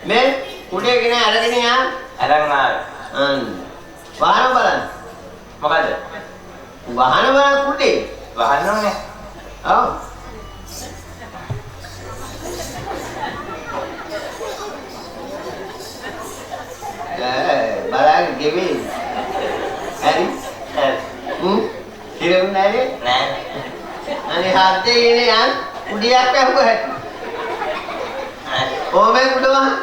මේ කුඩේ ගෙන අරගෙන යා. අරන් ආවේ. වාහන බලන්න. මොකද? වාහන බලන්න කුඩේ. වහන්න ඕනේ. ඔව්. බලන්න ගෙවි. හරි. කිරුණා නේ? නෑ. අනේ හද්දේ ඉන්නේ යන් කුඩියක් ඇහුවා. කොහොමද කුඩ වහන්නේ?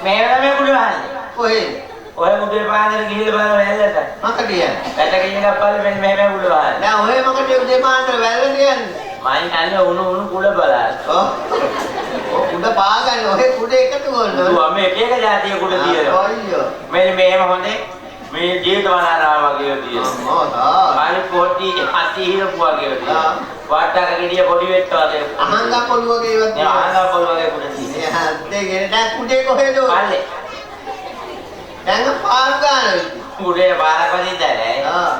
මේ වෙලාවේ කුඩ වහන්නේ. කොහෙද? ඔය කුඩේ පාන්දර ගිහිල්ලා බලන්න වැල්ලට. මොකද කියන්නේ? පැට කෙනෙක් අප්පල්ල මෙන්න මෙහෙම කුඩ වහන්නේ. දැන් ඔය මොකද උදේ පාන්දර වැල්ලට යන්නේ? මයින් කන්නේ උණු කුඩ බලන්න. ඔව්. ඔය කුඩ පාගන්න ඔය කුඩ එකතු කරනවා. ඌ අම්මේ එක එක જાතිය කුඩ තියෙනවා. අයියෝ. මෙන්න මේම හොඳේ මේ ජීවිත වනාරාම වගේ තියෙනවා. මොකද? අනිත් පොටි හති හිරපුවා වගේ තියෙනවා. වාට්ටක ගෙඩිය පොඩි වෙට්ට වගේ. අහංග පොළු වගේ ඉවත්. මේ ආහංග පොල් වගේ කුඩ තියෙනවා. මේ හද්දේ ගෙන දැන් කුඩේ කොහෙද? පල්ලේ. දැන් පාරු ගන්න. කුඩේ පාරක් වදින්ද නැහැ.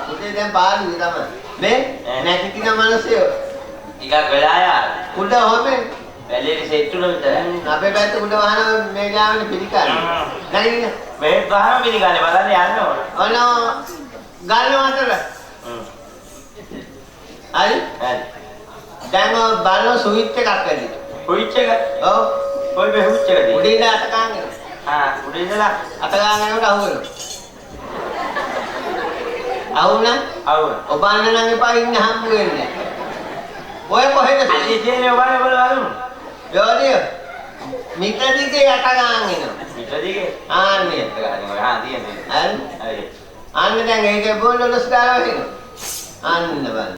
කුඩේ දැන් පාරු තමයි. මේ නැති කින මිනිස්සු ටිකක් වෙලා යාර. කුඩ හොමේ වැලේ සෙට්ටුන විතරයි. අපේ පැත්ත කුඩ වහන මේ ගාමනේ පිළිකාරයි. නැගින්න. මේ ගහම පිළිගන්නේ බලන්න යන්න ඕන. ඔන්න ගල්න වතර. හරි? හරි. දැන් බලන ස්විච් එකක් ඇති. ස්විච් එක? ඔව්. කොයි මේ ස්විච් එකද? උඩින් ඉඳලා අත ගන්න. උඩින් ඉඳලා අත ගන්නකොට අහුවෙනවා. අහුණා? අවුන. ඔබන්න නම් එපා ඉන්න හම්බ වෙන්නේ. ඔය කොහෙද? අල්ලි තියෙන්නේ ඔබනේ බලමු. යෝනිය. මිටදිගේ යට ගන්න එනවා. පිටදිගේ? ආන්නේ. තියෙන්නේ. හරි? හරි. අන්න දැන් ඒකේ බෝලොස් දාලා වෙනවා. අන්න බලන්න.